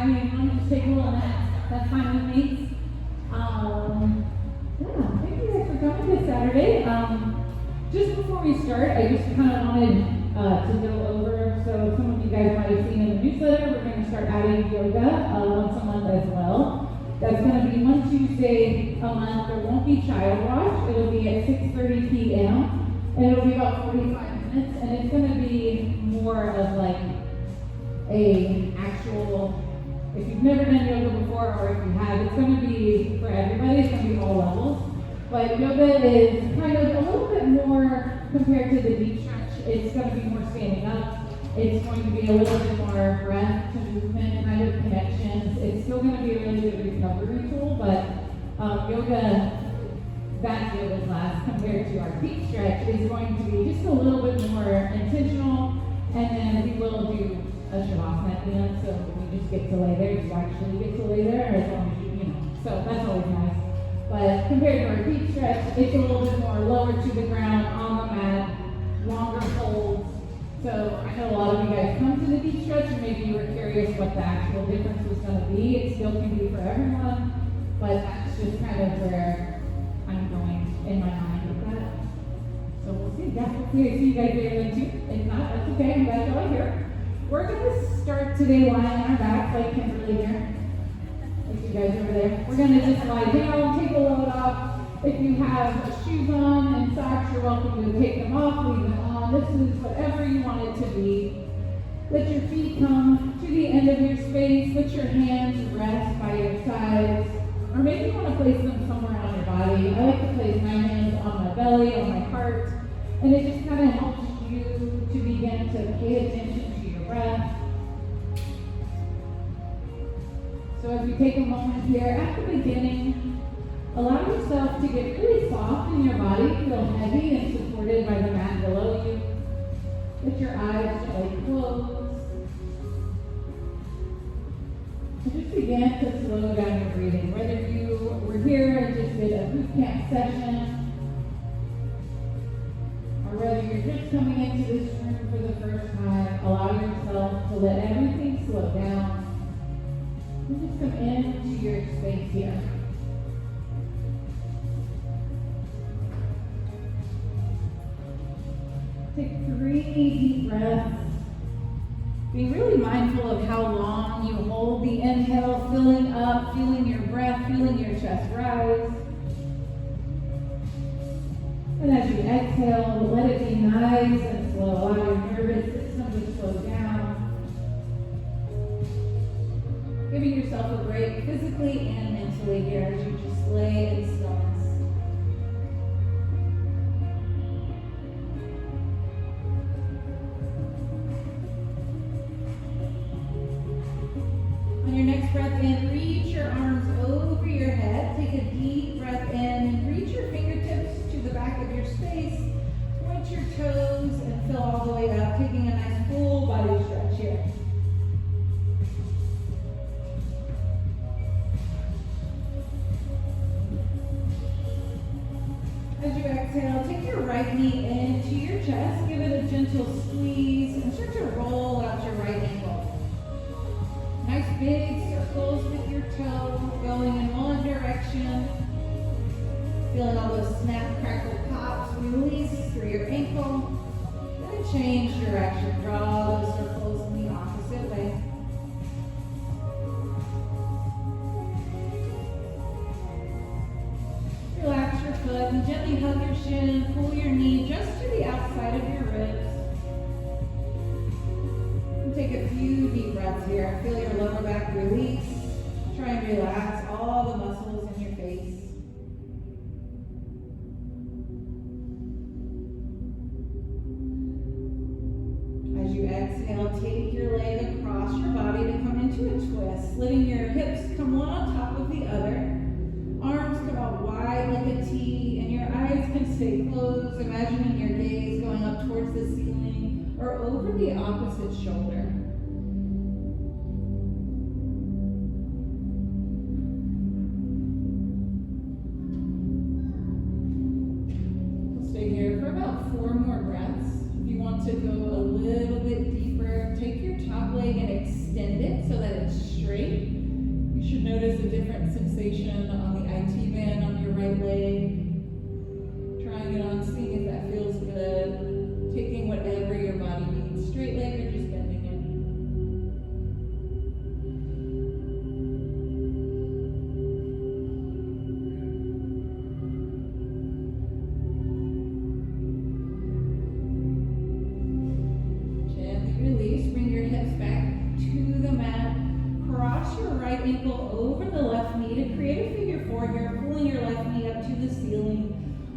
me and want to just take a little nap, that's fine with me. Thank you guys for coming this Saturday. Just before we start, I just kind of wanted to go over, so some of you guys might have seen in the newsletter, we're going to start adding yoga once a month as well. That's going to be one Tuesday a month. There won't be child watch. It'll be at 6:30 p.m. and it'll be about 45 minutes, and it's going to be more of like a actual, if you've never done yoga before or if you have, it's going to be for everybody. It's going to be all levels. But yoga is kind of a little bit more compared to the deep stretch. It's going to be more standing up. It's going to be a little bit more breath to movement kind of connections. It's still going to be a really good recovery tool, but that yoga class compared to our deep stretch is going to be just a little bit more intentional, and then we will do a shavasana at the end, so we just get to lay there. You actually get to lay there as long as you know. So that's always nice. But compared to our deep stretch, it's a little bit more lower to the ground, on the mat, longer holds. So I know a lot of you guys come to the deep stretch and maybe you were curious what the actual difference was going to be. It still can be for everyone, but that's just kind of where I'm going in my mind with that. So we'll see. Yeah, hopefully I see you guys there too. If not, that's okay. I'm glad y'all are here. We're going to start today lying on our backs like Kimberly here. Like you guys over there. We're going to just lie down, take a load off. If you have shoes on and socks, you're welcome to take them off, leave them on. This is whatever you want it to be. Let your feet come to the end of your space. Let your hands rest by your sides. Or maybe you want to place them somewhere on your body. I like to place my hands on my belly, on my heart. And it just kind of helps you to begin to pay attention to your breath. So as we take a moment here, at the beginning, allow yourself to get really soft in your body, feel heavy and supported by the mat below you. Let your eyes gently close. And just begin to slow down your breathing. Whether you were here and just did a boot camp session, or whether you're just coming into this room for the first time, allow yourself to let everything slow down. And just come into your space here. Take 3 deep breaths. Be really mindful of how long you hold the inhale, filling up, feeling your breath, feeling your chest rise. And as you exhale, let it be nice and slow. Allow your nervous system to slow down. Giving yourself a break physically and mentally here as you just lay in stillness. On your next breath in, reach your arms over your head. Take a deep breath in and reach your fingertips to the back of your space. Point your toes and fill all the way up, taking a nice full body stretch here. As you exhale, take your right knee into your chest, give it a gentle squeeze, and start to roll out your right ankle. Nice big circles with your toe going in one direction. Feeling all those snap, crackle, pops, release through your ankle. Then change direction, draw those circles in the opposite way. Relax your foot and gently hug your shin, pull your knee just to the outside of your ribs. And take a few deep breaths here. Feel your lower back release. Try and relax all the muscles in your face. As you exhale, take your leg across your body to come into a twist, letting your hips come one on top of the other. Arms come out wide like a T, and your eyes can stay closed, imagining your gaze going up towards the ceiling or over the opposite shoulder. We'll stay here for about 4 more breaths. If you want to go a little bit deeper, take your top leg and extend it so that it's straight. notice a different sensation on the IT band on your right leg. Trying it on, seeing if that feels good. Taking whatever your body needs. Straight leg or just bending it. Gently release. Bring your hips back to the mat. Cross your right ankle over the left knee to create a figure four here, pulling your left knee up to the ceiling.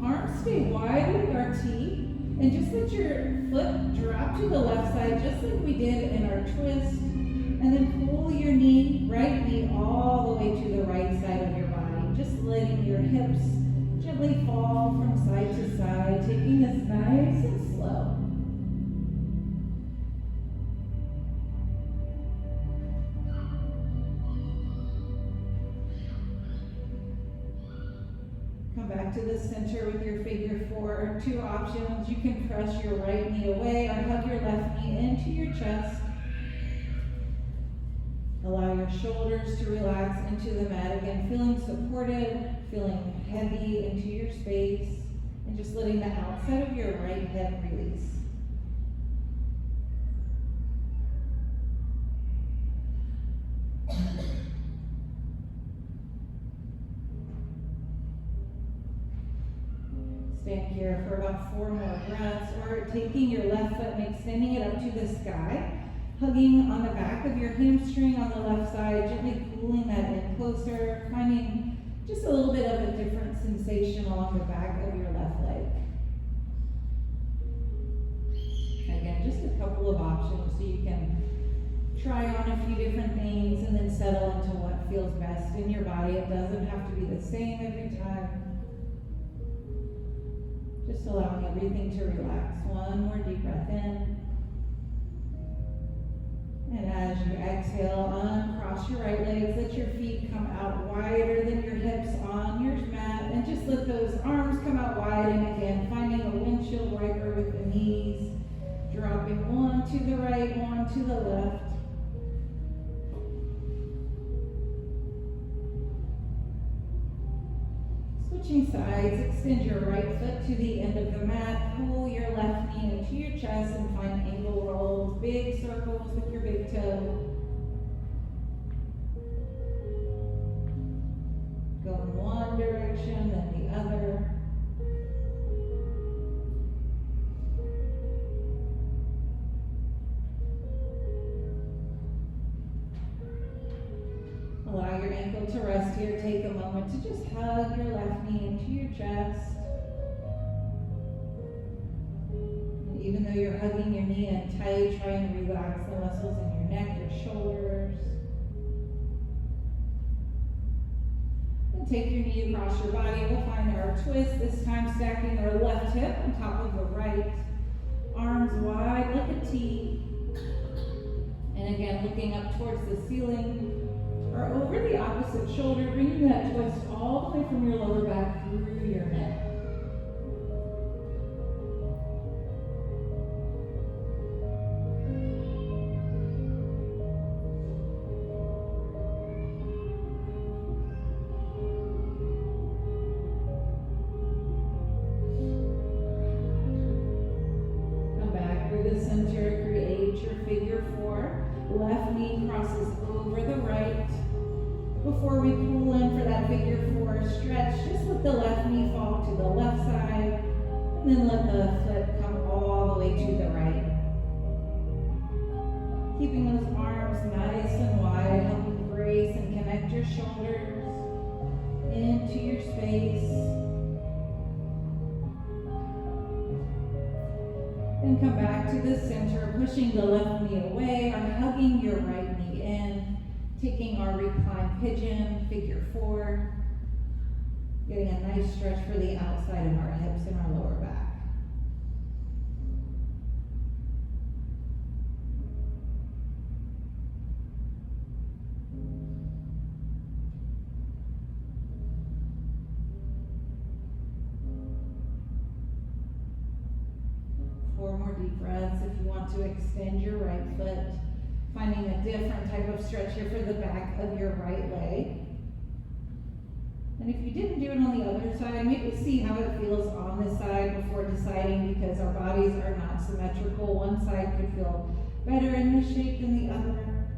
Arms stay wide with our T. And just let your foot drop to the left side, just like we did in our twist. And then pull your knee, right knee, all the way to the right side of your body. Just letting your hips gently fall from side to side, taking this nice and slow. Come back to the center with your figure four. Two options. You can press your right knee away or hug your left knee into your chest. Allow your shoulders to relax into the mat again, feeling supported, feeling heavy into your space, and just letting the outside of your right hip release. Stand here for about 4 more breaths, or taking your left foot and extending it up to the sky, hugging on the back of your hamstring on the left side, gently pulling that in closer, finding just a little bit of a different sensation along the back of your left leg. Again, just a couple of options so you can try on a few different things and then settle into what feels best in your body. It doesn't have to be the same every time. Just allowing everything to relax. One more deep breath in. And as you exhale, uncross your right legs. Let your feet come out wider than your hips on your mat. And just let those arms come out wide. And again, finding a windshield wiper with the knees. Dropping one to the right, one to the left. Switching sides, extend your right foot to the end of the mat, pull your left knee into your chest and find ankle rolls, big circles with your big toe. Go in one direction, then the other. Allow your ankle to rest here. Take a moment to just hug your left knee into your chest. And even though you're hugging your knee in tight, try and relax the muscles in your neck, your shoulders. And take your knee across your body. We'll find our twist, this time stacking our left hip on top of the right. Arms wide like a T. And again, looking up towards the ceiling. Or over the opposite shoulder, bringing that twist all the way from your lower back through your neck. Come back through the center, create your figure four. Left knee crosses over the right. Before we pull in for that figure four stretch, just let the left knee fall to the left side, and then let the foot come all the way to the right. Keeping those arms nice and wide, helping brace and connect your shoulders into your space. And come back to the center, pushing the left knee away or hugging your right knee in. Taking our reclined pigeon, figure four, getting a nice stretch for the outside of our hips and our lower back. Four more deep breaths. If you want to extend your right foot, finding a different type of stretch here for the back of your right leg. And if you didn't do it on the other side, maybe see how it feels on this side before deciding, because our bodies are not symmetrical. One side could feel better in this shape than the other.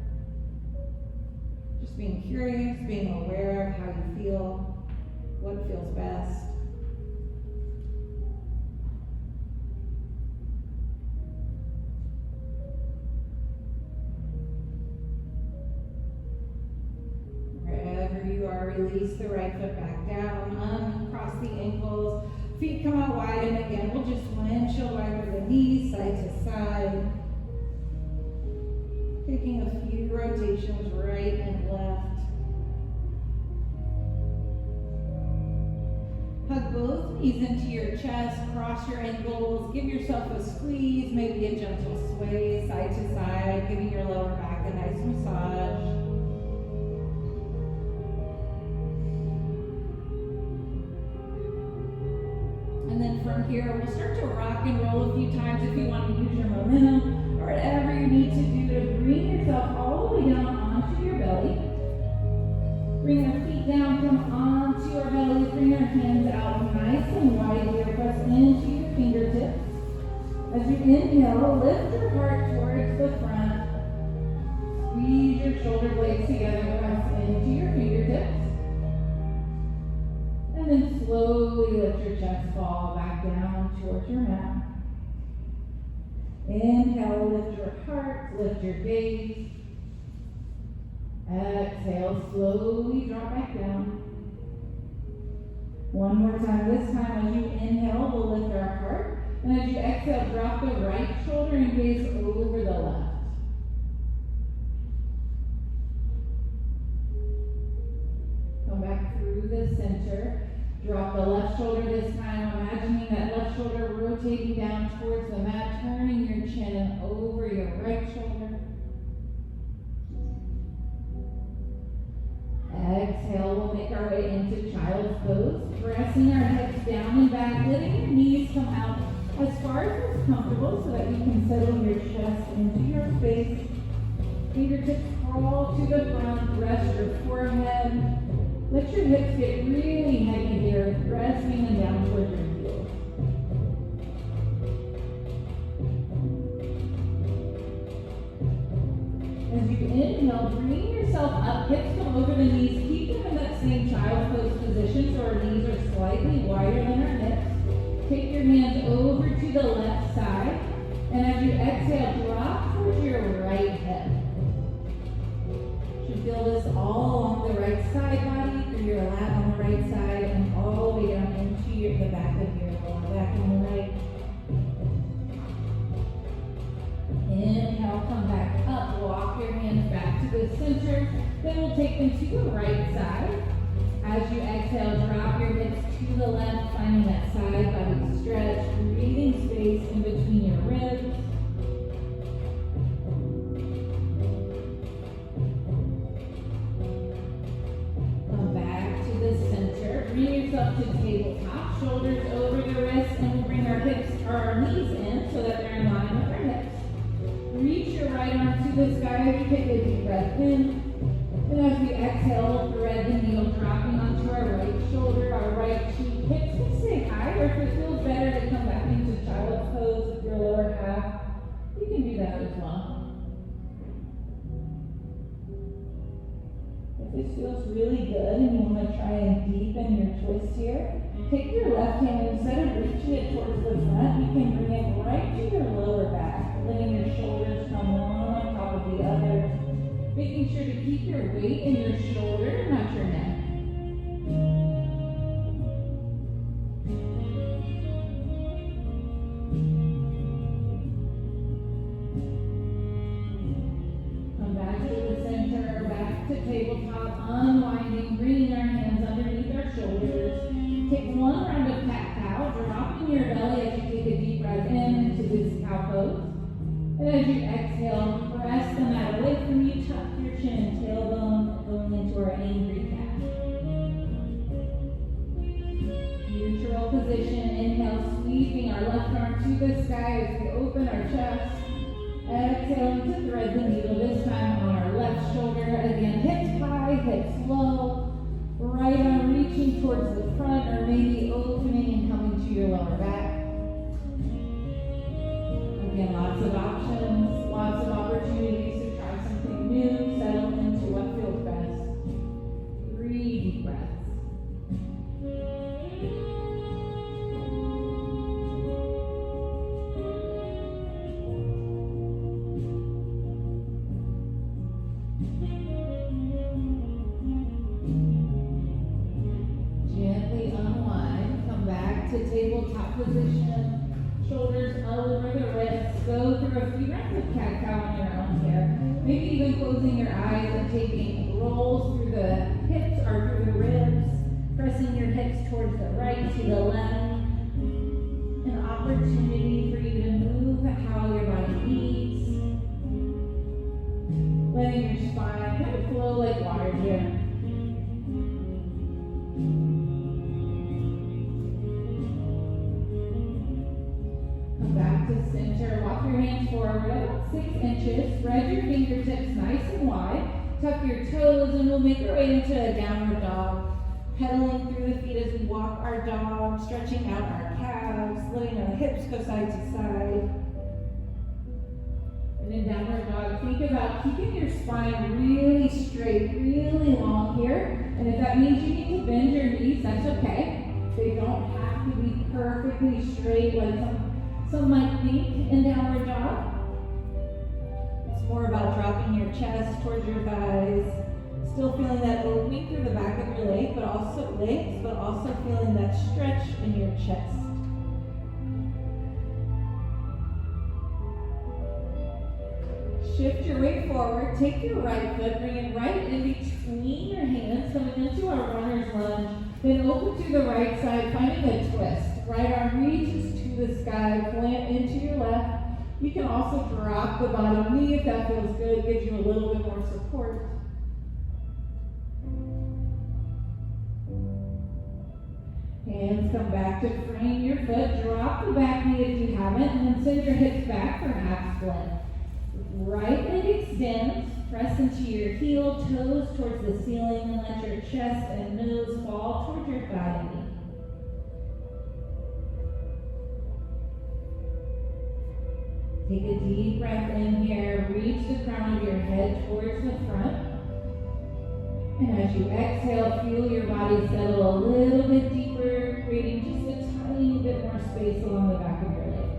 Just being curious, being aware of how you feel, what feels best. Wherever you are, release the right foot back down, uncross the ankles, feet come out wide, and again, we'll just windshield wiper the knees side to side. Taking a few rotations right and left. Hug both knees into your chest, cross your ankles, give yourself a squeeze, maybe a gentle sway side to side, giving your lower back a nice massage. And then from here, we'll start to rock and roll a few times if you want to use your momentum, or whatever you need to do to bring yourself all the way down onto your belly. Bring our feet down, come onto our belly, bring our hands out nice and wide here, press into your fingertips. As you inhale, lift your heart towards the front. Squeeze your shoulder blades together, press into your fingertips. And then slowly let your chest fall back down towards your mat. Inhale, lift your heart, lift your gaze. Exhale, slowly drop back down. One more time. This time, as you inhale, we'll lift our heart. And as you exhale, drop the right shoulder and gaze over the left. Come back through the center. Drop the left shoulder this time, imagining that left shoulder rotating down towards the mat, turning your chin over your right shoulder. Exhale, we'll make our way into child's pose, pressing our hips down and back, letting your knees come out as far as it's comfortable so that you can settle your chest into your space. Fingertips crawl to the front, rest your forehead. Let your hips get really heavy here, resting them down towards your heels. As you inhale, bring yourself up, hips come over the knees, keep them in that same child's pose position so our knees are slightly wider than our hips. Take your hands over to the left side, and as you exhale, drop towards your right hip. You feel this all along the right side body, through your lat on the right side, and all the way down into the back of your lower back on the right. Inhale, come back up, walk your hands back to the center. Then we'll take them to the right side. As you exhale, drop your hips to the left, finding that side body stretch, breathing space in between your ribs. Bring yourself to tabletop, shoulders over the wrists, and we'll bring our hips or our knees in so that they're in line with our hips. Reach your right arm to the sky as you take a deep breath in. And as we exhale, thread the needle dropping onto our right shoulder, our right cheek. Hips can stay high, or if it feels better to come back into child's pose with your lower half, you can do that as well. If this feels really good and you want to try and deepen your twist here, take your left hand, instead of reaching it towards the front, you can bring it right to your lower back, letting your shoulders come one on top of the other, making sure to keep your weight in your shoulder, not your neck. Come back to the center, back to tabletop, unwinding, bringing our hands underneath our shoulders. Take one round of cat-cow, dropping your belly as you take a deep breath in into this cow pose. And as you exhale, press the mat away from you, tuck your chin, tailbone, going into our angry cat. Neutral position, inhale, sweeping our left arm to the sky as we open our chest. Exhaling to thread the needle, this time on our left shoulder. Again, hips high, hips low. Right arm reaching reaching towards the front or maybe opening and coming to your lower back. Again, lots of options, lots of opportunities to try something new, settle into what feels best. 3 deep breaths. Gently unwind, come back to tabletop position, shoulders over the wrists, go through a few rounds of cat-cow on your own here. Maybe even closing your eyes and taking rolls through the hips or through the ribs, pressing your hips towards the right to the left. An opportunity for you to move how your body needs. Letting your spine kind of flow like water here. Come back to center. Walk your hands forward about 6 inches. Spread your fingertips nice and wide. Tuck your toes and we'll make our way into a downward dog. Pedaling through the feet as we walk our dog, stretching out our calves, letting our hips go side to side. And in downward dog, think about keeping your spine really straight, really long here. And if that means you need to bend your knees, that's okay. They don't have to be perfectly straight like some might think in downward dog. It's more about dropping your chest towards your thighs, still feeling that opening through the back of your legs, but also feeling that stretch in your chest. Shift your weight forward, take your right foot, bring it right in between your hands, coming into our runner's lunge, then open to the right side, finding a twist. Right arm reaches to the sky, plant into your left. You can also drop the bottom knee if that feels good, gives you a little bit more support. Hands come back to frame your foot, drop the back knee if you haven't, and then send your hips back for half split. Right leg extends, press into your heel, toes towards the ceiling, and let your chest and nose fall towards your thigh and knee. Take a deep breath in here, reach the crown of your head towards the front. And as you exhale, feel your body settle a little bit deeper, creating just a tiny bit more space along the back of your leg.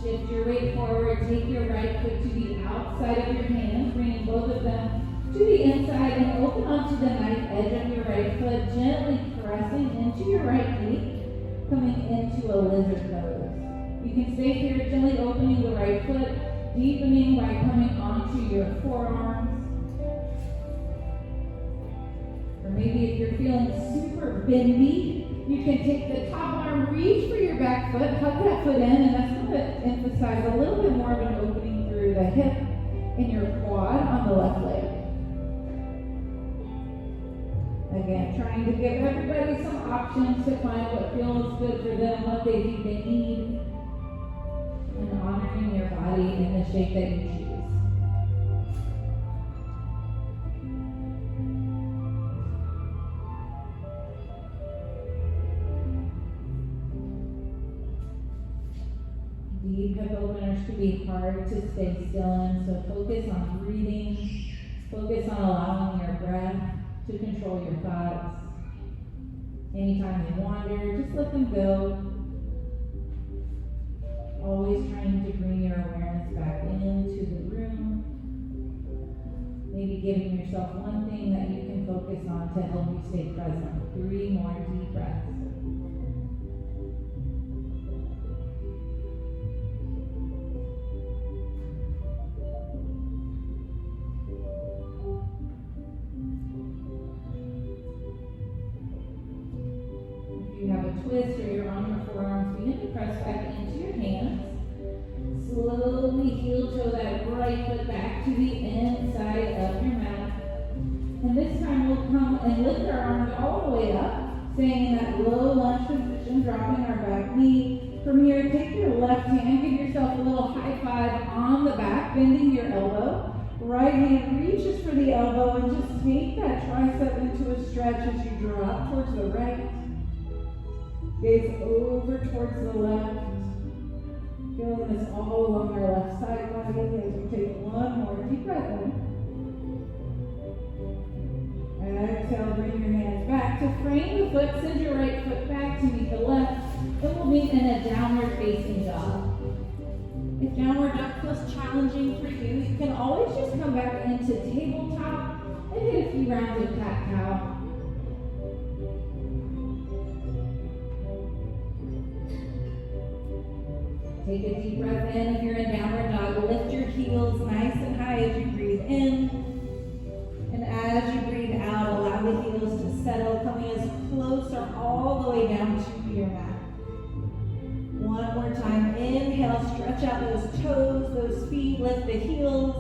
Shift your weight forward, take your right foot to the outside of your hands, bringing both of them to the inside and open onto the knife edge of your right foot, gently pressing into your right knee, coming into a lizard pose. You can stay here, gently opening the right foot, deepening by coming onto your forearms. Or maybe if you're feeling super bendy, you can take the top arm, reach for your back foot, hug that foot in, and that's going to emphasize a little bit more of an opening through the hip and your quad on the left leg. Again, trying to give everybody some options to find what feels good for them, what they think they need, and honoring your body in the shape that you choose. Deep hip openers can be hard to stay still in, so focus on breathing, focus on allowing your breath to control your thoughts. Anytime they wander, just let them go. Always trying to bring your awareness back into the room. Maybe giving yourself one thing that you can focus on to help you stay present. 3 more deep breaths. Twist or you're on your forearms, begin to press back into your hands. Slowly heel toe that right foot back to the inside of your mat. And this time we'll come and lift our arms all the way up, staying in that low lunge position, dropping our back knee. From here, take your left hand, give yourself a little high five on the back, bending your elbow. Right hand reaches for the elbow and just take that tricep into a stretch as you drop towards the right. Gaze over towards the left. Feeling this all along our left side body as we take one more deep breath in. Exhale, bring your hands back to frame the foot. Send your right foot back to meet the left. It will meet in a downward facing dog. If downward dog feels challenging for you, you can always just come back into tabletop and hit a few rounds of cat-cow. Take a deep breath in. If you're in downward dog, lift your heels nice and high as you breathe in. And as you breathe out, allow the heels to settle, coming as closer all the way down to your mat. One more time. Inhale, stretch out those toes, those feet, lift the heels.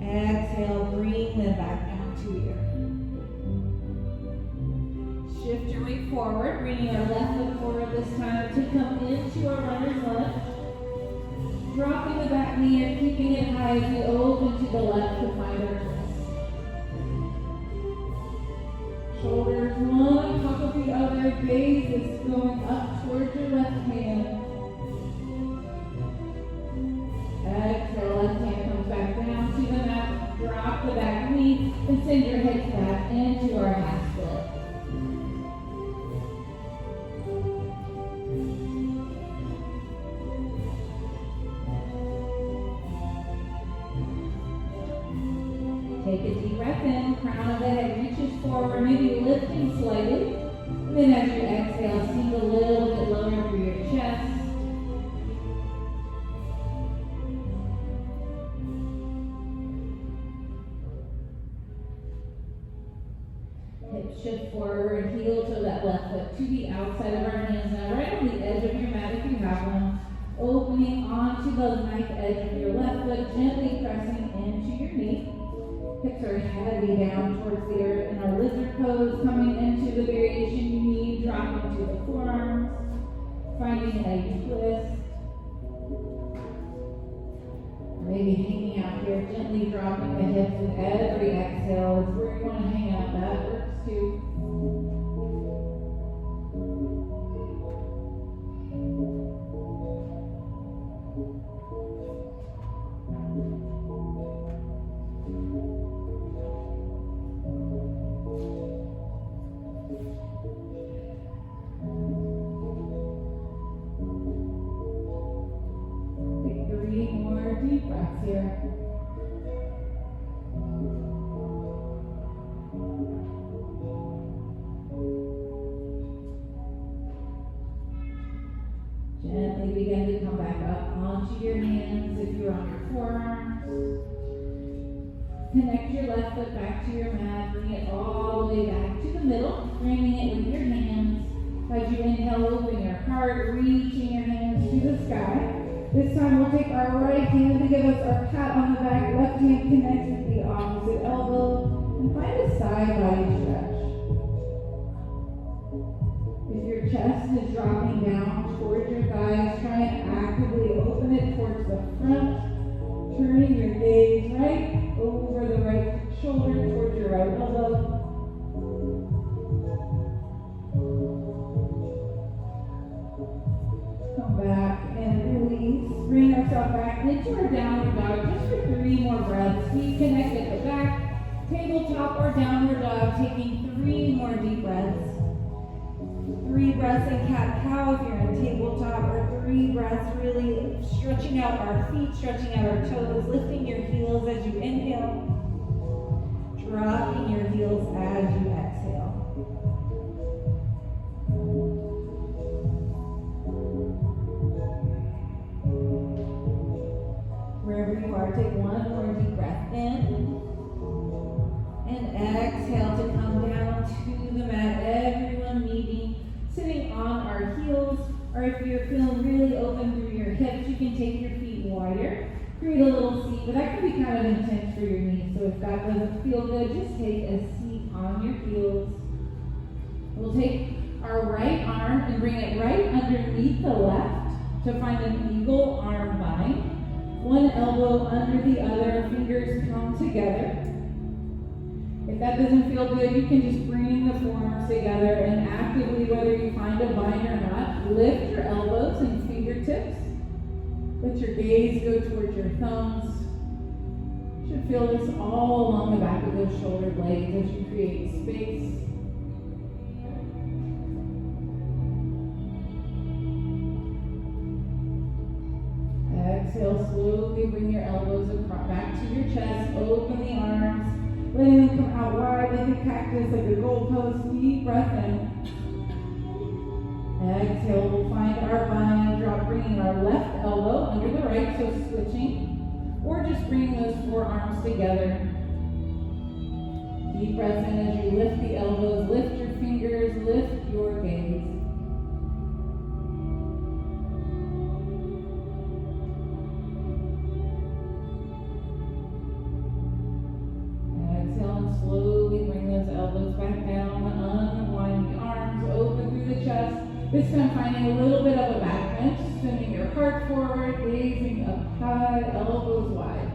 Exhale, bring them back down to the earth. Shift your weight forward, bringing our left foot forward this time to come into our runner's lunge. Dropping the back knee and keeping it high as we open to the left to find our twist. Shoulders one on top of the other, gaze is going up towards your left hand. Exhale, left hand comes back down to the mat. Drop the back knee and send your hips back into our half split. Take a deep breath in, crown of the head reaches forward, maybe lifting slightly. And then as you exhale, sink a little bit lower through your chest. Hips shift forward, heel to that left foot to the outside of our hands. Now right on the edge of your mat if you have one. Opening onto the knife edge of your left foot, gently pressing into your knee. Hips are heavy down towards the earth in our lizard pose, coming into the variation you need, dropping to the forearms, finding a twist. Maybe hanging out here, gently dropping the hips with every exhale is where you want to hang out. That works too. Deep breaths here. Gently begin to come back up onto your hands if you're on your forearms. Connect your left foot back to your mat. Bring it all the way back to the middle, framing it with your hands. As you inhale, open your heart, reaching your hands to the sky. This time we'll take our right hand to give us our pat on the back. Left hand connects with the opposite elbow. And find a side body stretch. If your chest is dropping down towards your thighs, try and actively open it towards the front. Turning your gaze right over the right shoulder towards your right elbow. Come back and release. Bring ourselves back into our downward dog just for 3 more breaths. Feet connect at the back, tabletop or downward dog, taking 3 more deep breaths. 3 breaths in cat-cow if you're in tabletop, or 3 breaths really stretching out our feet, stretching out our toes, lifting your heels as you inhale, dropping your heels as you exhale. Wherever you are, take 1 more deep breath in. And exhale to come down to the mat. Everyone meeting, sitting on our heels. Or if you're feeling really open through your hips, you can take your feet wider. Create a little seat, but that can be kind of intense for your knees. So if that doesn't feel good, just take a seat on your heels. We'll take our right arm and bring it right underneath the left to find an eagle arm bind. One elbow under the other, fingers come together. If that doesn't feel good, you can just bring the forearms together and actively, whether you find a bind or not, lift your elbows and fingertips. Let your gaze go towards your thumbs. You should feel this all along the back of those shoulder blades as you create space. Exhale, slowly bring your elbows across, back to your chest, open the arms, letting them come out wide like a cactus, like a goalpost. Deep breath in. Exhale, we'll find our bind, drop, bringing our left elbow under the right, so switching, or just bringing those forearms together. Deep breath in as you lift the elbows, lift your fingers, lift your gaze. Exhale and slowly bring those elbows back down, unwind the arms, open through the chest. This time finding a little bit of a back bench, sending your heart forward, gazing up high, elbows wide.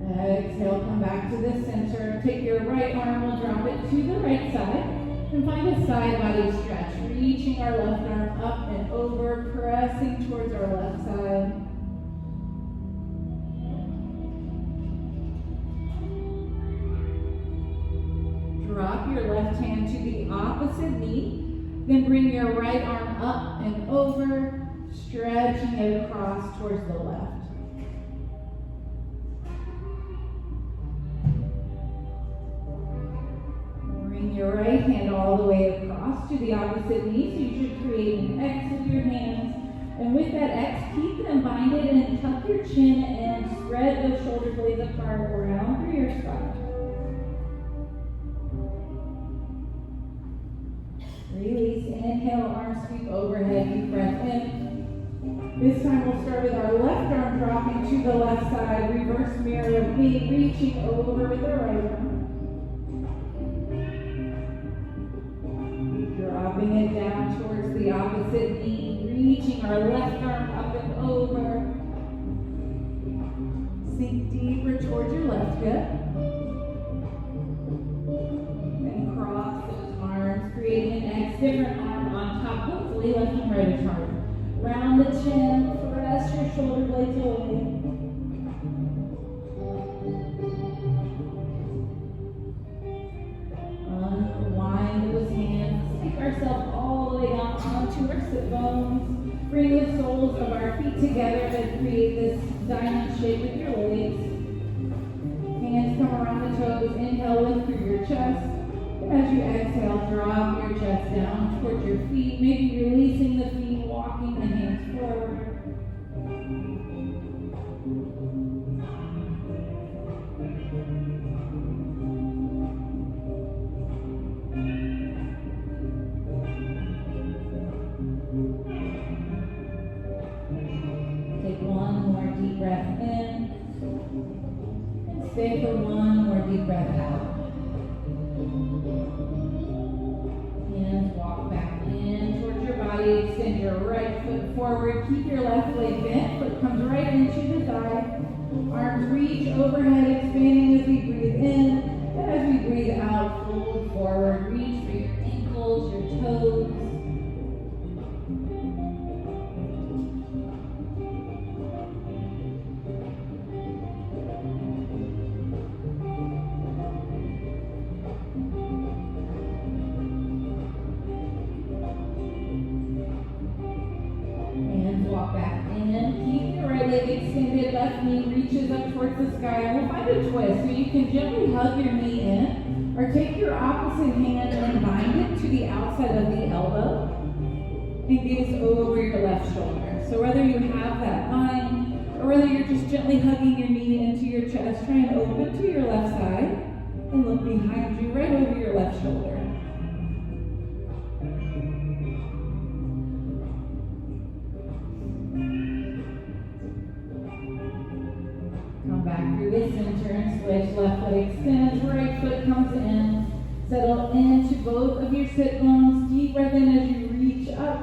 Exhale, come back to the center. Take your right arm, we'll drop it to the right side. And find a side body stretch, reaching our left arm up and over, pressing towards our left side. Drop your left hand to the opposite knee, then bring your right arm up and over, stretching it across towards the left. Bring your right hand all the way across to the opposite knee, so you should create an X with your hands. And with that X, keep them binded and tuck your chin and spread those shoulder blades apart around through your spine. Release, inhale, arms sweep overhead, deep breath in. This time we'll start with our left arm dropping to the left side, reverse mirror of me, reaching over with the right arm. Dropping it down towards the opposite knee, reaching our left arm up and over. Sink deeper towards your left hip. And cross those arms, creating an X, different arm on top. Hopefully left and right is hard. Round the chin, press your shoulder blades away. Unwind those hands. Take ourselves all the way down onto our sit bones. Bring the soles of our feet together to create this diamond shape with your legs. Hands come around the toes. Inhale, lift through your chest. As you exhale, drop your chest down towards your feet. Maybe releasing the feet, walking the hands forward. Take one more deep breath in. And stay for one more deep breath out. Hands walk back in towards your body. Extend your right foot forward. Keep your left leg bent. Foot comes right into the thigh. Arms reach overhead, expanding as we breathe in. And as we breathe out, fold forward. Reach for your ankles, your toes. Walk back in. Keep your right leg extended. Left knee reaches up towards the sky. And we'll find a twist. So you can gently hug your knee in, or take your opposite hand and bind it to the outside of the elbow and gaze over your left shoulder. So whether you have that bind, or whether you're just gently hugging your knee into your chest, try and open to your left side and look behind you, right over your left shoulder. Come back through the center and switch. Left leg extends, right foot comes in. Settle into both of your sit bones. Deep breath in as you reach up.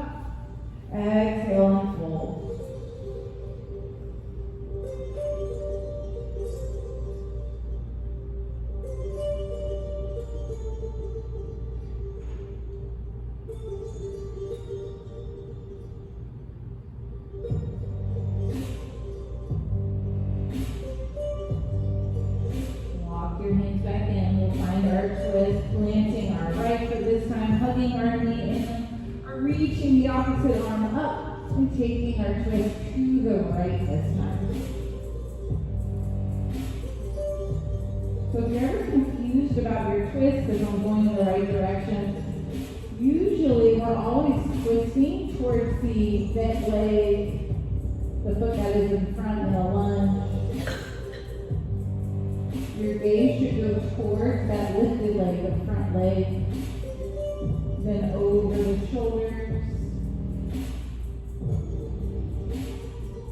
Exhale and fold. opposite arm up and taking our twist to the right this time. So if you're ever confused about your twist because I'm going in the right direction, usually we're always twisting towards the bent leg, the foot that is in front in a lunge. Your gaze should go towards that lifted leg, the front leg, then over the shoulders.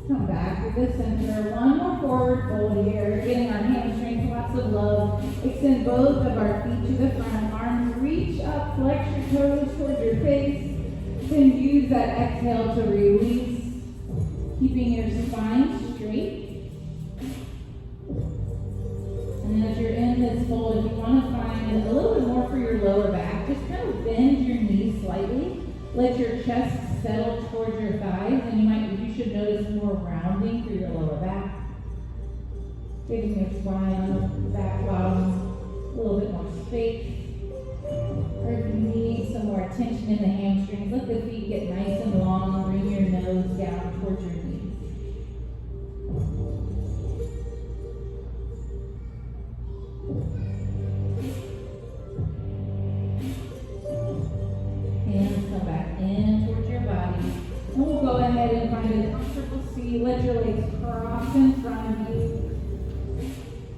Come back to the center. One more forward fold here, getting our hamstrings lots of love. Extend both of our feet to the front. Arms reach up, flex your toes towards your face. Then use that exhale to release, keeping your spine straight. And as you're in this fold, if you want to find a little bit more for your lower back, just kind of bend your knees slightly. Let your chest settle towards your thighs, and you should notice more rounding through your lower back. Giving your spine, back, bottom, a little bit more space. Or if you need some more tension in the hamstrings, let the feet get nice and long. Bring your nose down towards your knees. Hands come back in towards your body. And we'll go ahead and find a comfortable seat. Let your legs cross in front of you.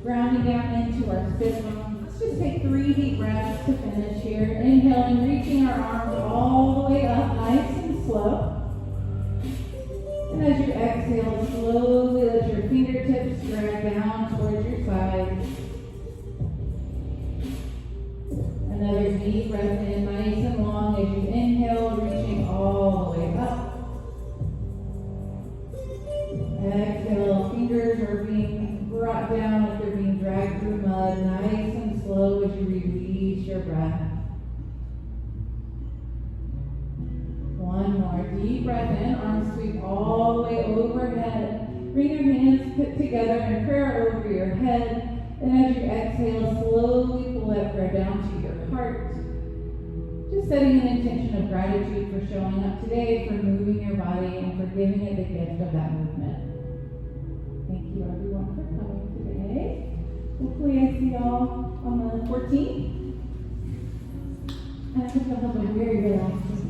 Grounding down into our sit bone. Let's just take 3 deep breaths to finish here. Inhaling, reaching our arms all the way up, nice and slow. And as you exhale, slowly let your fingertips drag down towards your sides. Another deep breath in, nice and long as you inhale, reaching all the way up. Exhale, fingers are being brought down if they're being dragged through mud, nice and slow as you release your breath. One more deep breath in, arms sweep all the way overhead. Bring your hands put together in prayer over your head. And as you exhale, slowly pull that prayer down to your heart. Just setting an intention of gratitude for showing up today, for moving your body, and for giving it the gift of that movement. Thank you everyone for coming today. Hopefully I see y'all on the 14th. And I hope you'll have a very relaxing